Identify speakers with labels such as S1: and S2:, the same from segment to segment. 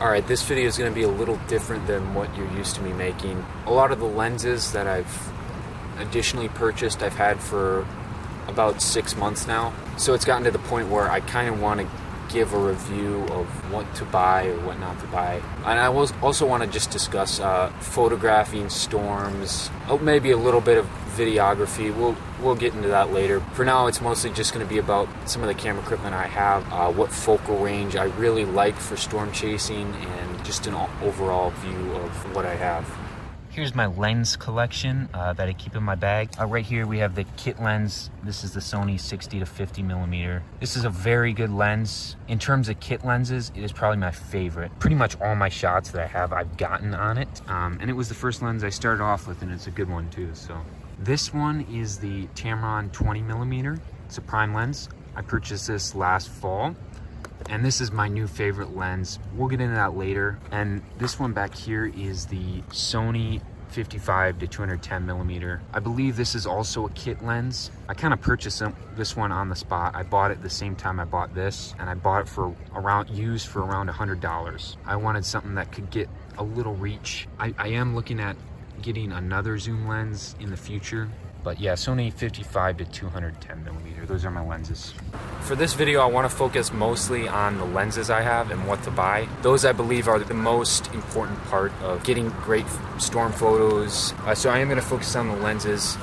S1: Alright, this video is going to be a little different than what you're used to me making. A lot of the lenses that I've additionally purchased I've had for about 6 months now. So it's gotten to the point where I kind of want to give a review of what to buy or what not to buy. And I also want to just discuss photographing storms, maybe a little bit of videography. We'll get into that later. For now, it's mostly just going to be about some of the camera equipment I have, what focal range I really like for storm chasing, and just an overall view of what I have. Here's my lens collection that I keep in my bag. Right here we have the kit lens. This is the Sony 60 to 50 millimeter. This is a very good lens. In terms of kit lenses, it is probably my favorite. Pretty much all my shots that I have, I've gotten on it. And it was the first lens I started off with, and it's a good one too. So this one is the Tamron 20 millimeter. It's a prime lens. I purchased this last fall. And this is my new favorite lens. We'll get into that later. And this one back here is the Sony 55 to 210 millimeter. I believe this is also a kit lens. I kind of purchased this one on the spot. I bought it the same time I bought this, and I bought it for used for around $100. I wanted something that could get a little reach. I am looking at getting another zoom lens in the future. But yeah, Sony 55 to 210 millimeter. Those are my lenses. For this video, I want to focus mostly on the lenses I have and what to buy. Those I believe are the most important part of getting great storm photos. So I am going to focus on the lenses.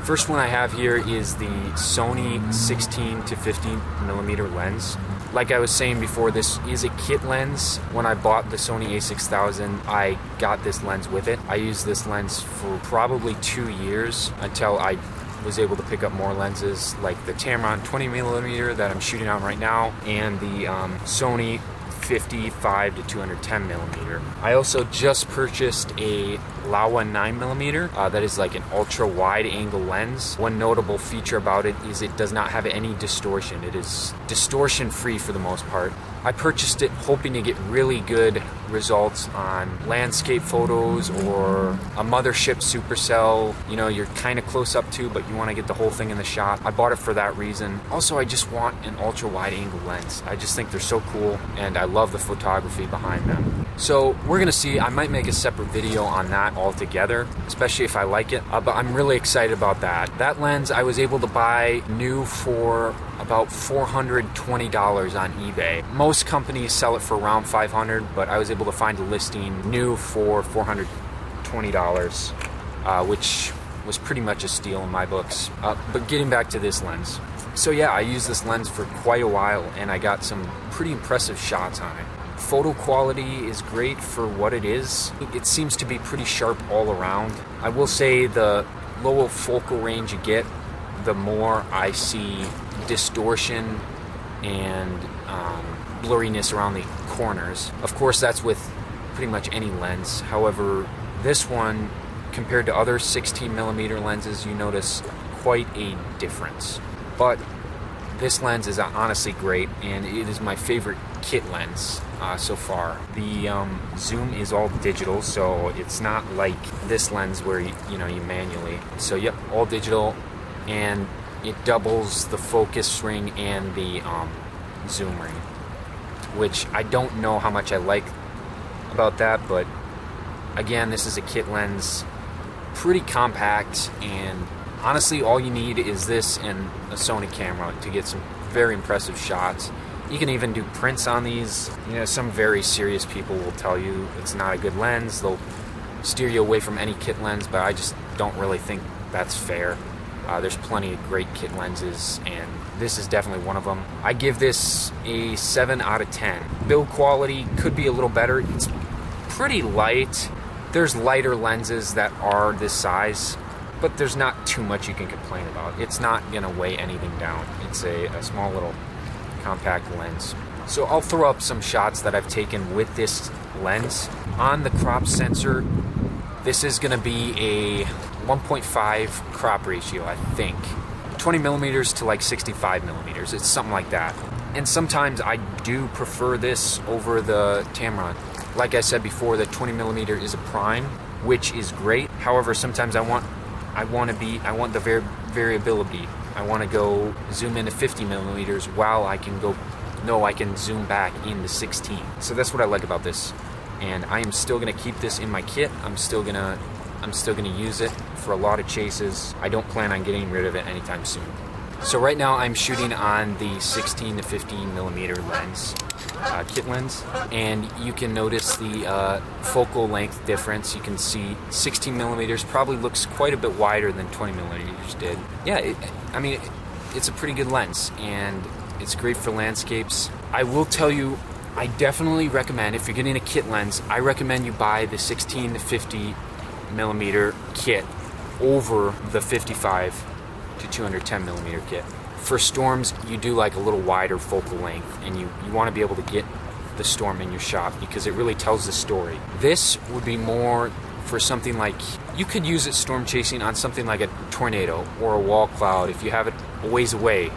S1: First one I have here is the Sony 16 to 50 millimeter lens. Like I was saying before, this is a kit lens. When I bought the Sony a6000, I got this lens with it. I used this lens for probably 2 years until I was able to pick up more lenses like the Tamron 20 millimeter that I'm shooting on right now, and the Sony 55 to 210 millimeter. I also just purchased a Laowa 9 millimeter that is like an ultra wide angle lens. One notable feature about it is it does not have any distortion. It is distortion free for the most part. I purchased it hoping to get really good results on landscape photos or a mothership supercell, you know, you're kind of close up to, but you want to get the whole thing in the shot. I bought it for that reason. Also, I just want an ultra wide angle lens. I just think they're so cool, and I love the photography behind them. So we're gonna see, I might make a separate video on that altogether, especially if I like it, but I'm really excited about that. That lens I was able to buy new for about $420 on eBay. Most companies sell it for around $500, but I was able to find a listing new for $420, which was pretty much a steal in my books. But getting back to this lens. So yeah, I used this lens for quite a while, and I got some pretty impressive shots on it. Photo quality is great for what it is. It seems to be pretty sharp all around. I will say the lower focal range you get, the more I see distortion and blurriness around the corners. Of course, that's with pretty much any lens. However, this one, compared to other 16 millimeter lenses, you notice quite a difference. But this lens is honestly great, and it is my favorite kit lens so far. The zoom is all digital, so it's not like this lens where you manually. So yep, all digital, and it doubles the focus ring and the zoom ring, which I don't know how much I like about that, but again, this is a kit lens, pretty compact, and honestly all you need is this and a Sony camera to get some very impressive shots. You can even do prints on these. Some very serious people will tell you it's not a good lens. They'll steer you away from any kit lens, but I just don't really think that's fair. There's plenty of great kit lenses, and this is definitely one of them. I give this a 7 out of 10. Build quality could be a little better. It's pretty light. There's lighter lenses that are this size, but there's not too much you can complain about. It's not gonna weigh anything down. It's a small little compact lens. So I'll throw up some shots that I've taken with this lens. On the crop sensor, this is gonna be a 1.5 crop ratio, I think. 20 millimeters to like 65 millimeters. It's something like that. And sometimes I do prefer this over the Tamron. Like I said before, the 20 millimeter is a prime, which is great. However, sometimes I want the variability. I want to go zoom into 50 millimeters while I can go know I can zoom back into 16. So that's what I like about this. And I am still gonna keep this in my kit. I'm still gonna use it for a lot of chases. I don't plan on getting rid of it anytime soon. So right now I'm shooting on the 16 to 15 millimeter lens, kit lens, and you can notice the focal length difference. You can see 16 millimeters probably looks quite a bit wider than 20 millimeters did. Yeah, it's a pretty good lens, and it's great for landscapes. I will tell you, I definitely recommend, if you're getting a kit lens, I recommend you buy the 16 to 50 millimeter kit over the 55 to 210 millimeter kit. For storms, you do like a little wider focal length, and you want to be able to get the storm in your shot because it really tells the story. This would be more for something like, you could use it storm chasing on something like a tornado or a wall cloud if you have it a ways away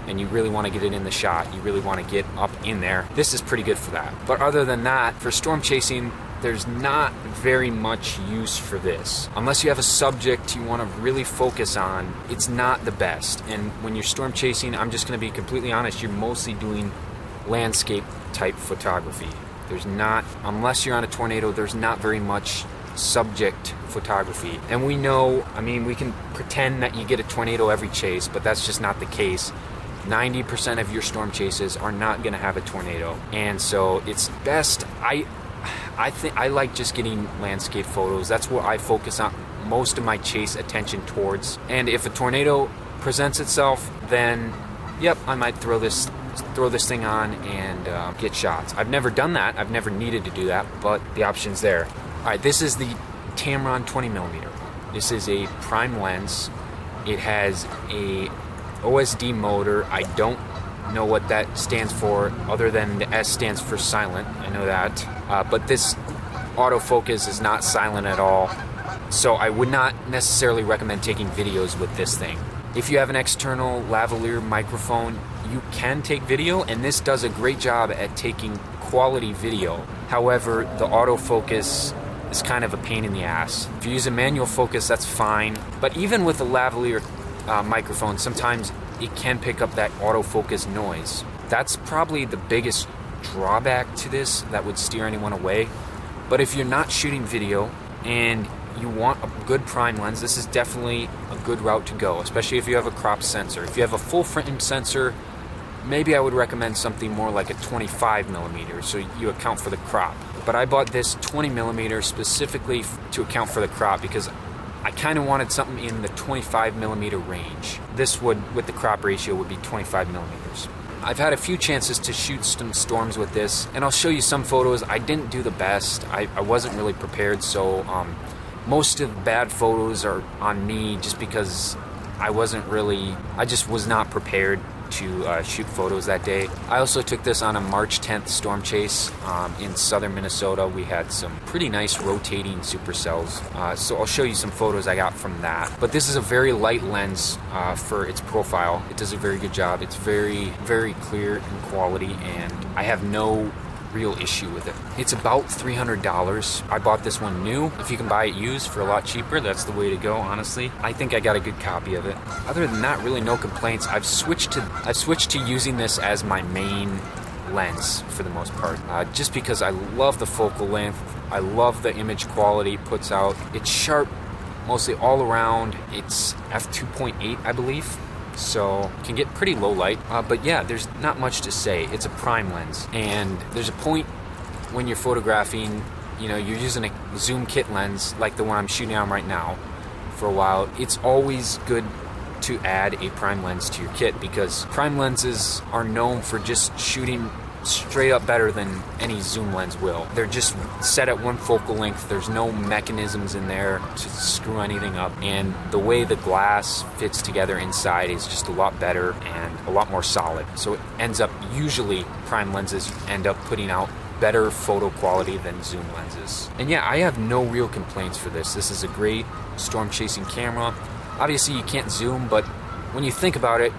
S1: and you really want to get it in the shot, you really want to get up in there. This is pretty good for that. But other than that, for storm chasing, there's not very much use for this. Unless you have a subject you want to really focus on, it's not the best. And when you're storm chasing, I'm just going to be completely honest, you're mostly doing landscape type photography. There's not, unless you're on a tornado, there's not very much subject photography. And we know, we can pretend that you get a tornado every chase, but that's just not the case. 90% of your storm chases are not going to have a tornado. And so it's best, I think I like just getting landscape photos. That's what I focus on most of my chase attention towards. And if a tornado presents itself, then yep, I might throw this thing on and get shots. I've never done that. I've never needed to do that, but the option's there. All right, this is the Tamron 20 millimeter. This is a prime lens. It has a OSD motor. I don't know what that stands for other than the S stands for silent. I know that. But this autofocus is not silent at all. So I would not necessarily recommend taking videos with this thing. If you have an external lavalier microphone, you can take video, and this does a great job at taking quality video. However, the autofocus is kind of a pain in the ass. If you use a manual focus, that's fine. But even with a lavalier microphone, sometimes it can pick up that autofocus noise. That's probably the biggest drawback to this that would steer anyone away. But if you're not shooting video and you want a good prime lens, this is definitely a good route to go, especially if you have a crop sensor. If you have a full frame sensor, maybe I would recommend something more like a 25 millimeter so you account for the crop. But I bought this 20 millimeter specifically to account for the crop because I kind of wanted something in the 25 millimeter range. This would, with the crop ratio, would be 25 millimeters. I've had a few chances to shoot some storms with this, and I'll show you some photos. I didn't do the best. I wasn't really prepared, so most of the bad photos are on me just because I just was not prepared to shoot photos that day. I also took this on a March 10th storm chase in southern Minnesota. We had some pretty nice rotating supercells, so I'll show you some photos I got from that. But this is a very light lens for its profile. It does a very good job. It's very, very clear in quality, and I have no real issue with it. It's about $300. I bought this one new. If you can buy it used for a lot cheaper, that's the way to go, honestly. I think I got a good copy of it. Other than that, really no complaints. I've switched to using this as my main lens for the most part, just because I love the focal length. I love the image quality it puts out. It's sharp mostly all around. It's f2.8, I believe. So can get pretty low light, but yeah, there's not much to say. It's a prime lens, and there's a point when you're photographing, you're using a zoom kit lens like the one I'm shooting on right now for a while. It's always good to add a prime lens to your kit because prime lenses are known for just shooting straight up better than any zoom lens will. They're just set at one focal length. There's no mechanisms in there to screw anything up, and the way the glass fits together inside is just a lot better and a lot more solid. So it ends up, usually prime lenses end up putting out better photo quality than zoom lenses. And yeah, I have no real complaints for this. This is a great storm chasing camera. Obviously you can't zoom, but when you think about it,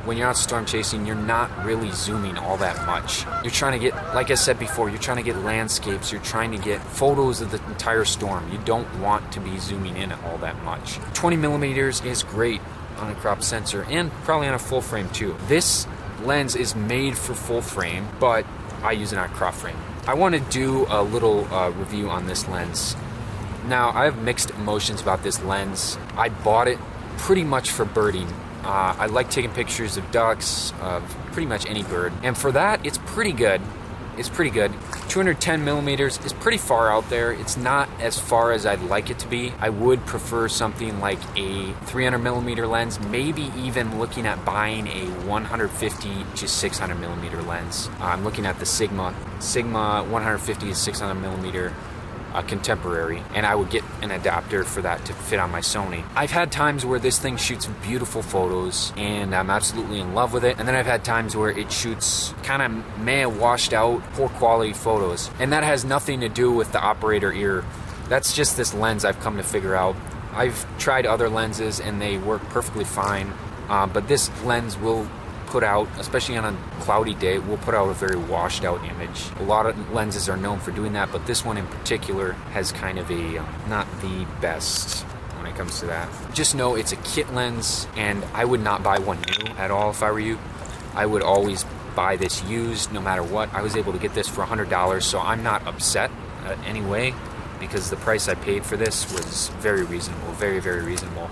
S1: when you're out storm chasing, you're not really zooming all that much. You're trying to get, like I said before, you're trying to get landscapes, you're trying to get photos of the entire storm. You don't want to be zooming in all that much. 20 millimeters is great on a crop sensor and probably on a full frame too. This lens is made for full frame, but I use it on crop frame. I want to do a little review on this lens. Now, I have mixed emotions about this lens. I bought it pretty much for birding. I like taking pictures of ducks, of pretty much any bird. And for that, it's pretty good. It's pretty good. 210 millimeters is pretty far out there. It's not as far as I'd like it to be. I would prefer something like a 300 millimeter lens, maybe even looking at buying a 150 to 600 millimeter lens. I'm looking at the Sigma 150 to 600 millimeter contemporary, and I would get an adapter for that to fit on my Sony. I've had times where this thing shoots beautiful photos and I'm absolutely in love with it, and then I've had times where it shoots kind of meh, washed out, poor quality photos, and that has nothing to do with the operator ear. That's just this lens I've come to figure out. I've tried other lenses and they work perfectly fine, but this lens will put out, especially on a cloudy day, will put out a very washed out image. A lot of lenses are known for doing that, but this one in particular has kind of a not the best when it comes to that. Just know it's a kit lens, and I would not buy one new at all if I were you. I would always buy this used no matter what. I was able to get this for $100, so I'm not upset anyway, because the price I paid for this was very reasonable, very, very reasonable.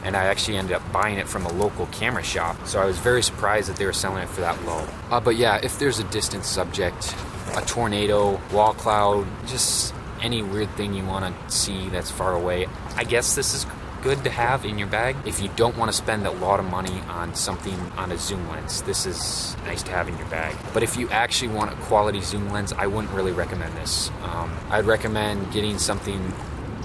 S1: And I actually ended up buying it from a local camera shop, so I was very surprised that they were selling it for that low. But yeah, if there's a distant subject, a tornado, wall cloud, just any weird thing you want to see that's far away, I guess this is good to have in your bag. If you don't want to spend a lot of money on something on a zoom lens, this is nice to have in your bag. But if you actually want a quality zoom lens, I wouldn't really recommend this. I'd recommend getting something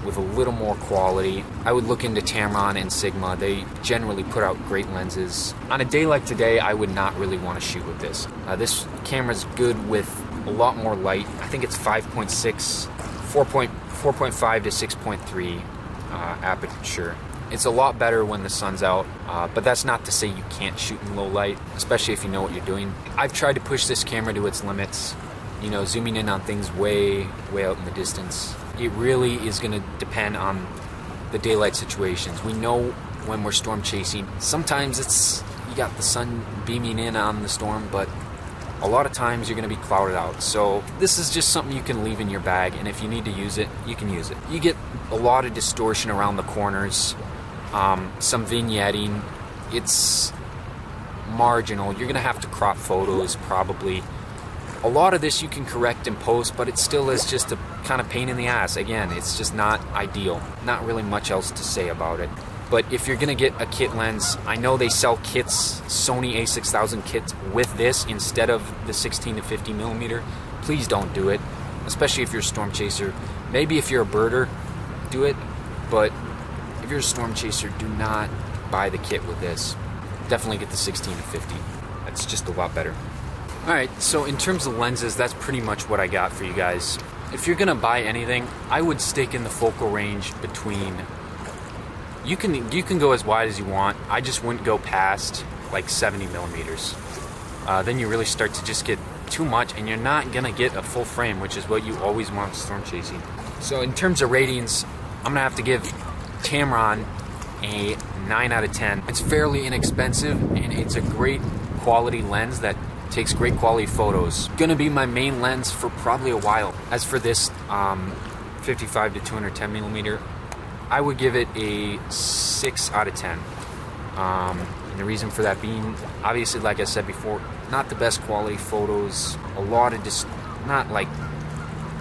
S1: with a little more quality. I would look into Tamron and Sigma. They generally put out great lenses. On a day like today, I would not really want to shoot with this. This camera's good with a lot more light. I think it's 5.6, 4.5 to 6.3 aperture. It's a lot better when the sun's out, but that's not to say you can't shoot in low light, especially if you know what you're doing. I've tried to push this camera to its limits, you know, zooming in on things way out in the distance. It really is going to depend on the daylight situations. We know when we're storm chasing, sometimes it's, you got the sun beaming in on the storm, but a lot of times you're going to be clouded out. So this is just something you can leave in your bag, and if you need to use it, you can use it. You get a lot of distortion around the corners, some vignetting. It's marginal. You're going to have to crop photos probably. A lot of this you can correct in post, but it still is just a kind of pain in the ass. Again, it's just not ideal. Not really much else to say about it. But if you're going to get a kit lens, I know they sell kits, Sony a6000 kits with this instead of the 16 to 50 millimeter. Please don't do it, especially if you're a storm chaser. Maybe if you're a birder, do it, but if you're a storm chaser, do not buy the kit with this. Definitely get the 16 to 50. That's just a lot better. Alright, so in terms of lenses, that's pretty much what I got for you guys. If you're going to buy anything, I would stake in the focal range between... You can go as wide as you want. I just wouldn't go past like 70 millimeters. Then you really start to just get too much, and you're not going to get a full frame, which is what you always want storm chasing. So in terms of ratings, I'm going to have to give Tamron a 9 out of 10. It's fairly inexpensive, and it's a great quality lens that takes great quality photos. Gonna be my main lens for probably a while. As for this 55 to 210 millimeter, I would give it a 6 out of 10. And the reason for that being, obviously, like I said before, not the best quality photos. A lot of not like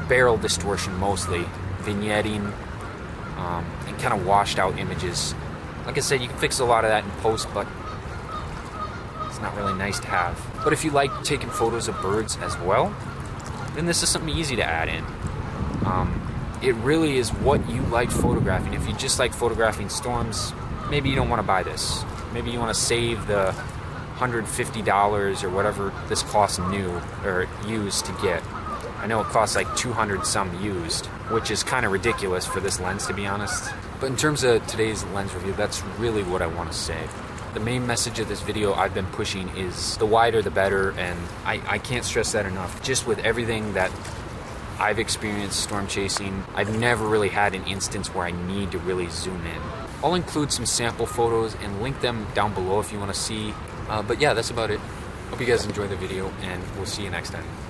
S1: barrel distortion mostly, vignetting, and kind of washed out images. Like I said, you can fix a lot of that in post, but it's not really nice to have. But if you like taking photos of birds as well, then this is something easy to add in. It really is what you like photographing. If you just like photographing storms, maybe you don't want to buy this. Maybe you want to save the $150 or whatever this costs new or used to get. I know it costs like 200 some used, which is kind of ridiculous for this lens, to be honest. But in terms of today's lens review, that's really what I want to say. The main message of this video I've been pushing is the wider the better, and I can't stress that enough. Just with everything that I've experienced storm chasing, I've never really had an instance where I need to really zoom in. I'll include some sample photos and link them down below if you want to see. But yeah, that's about it. Hope you guys enjoy the video, and we'll see you next time.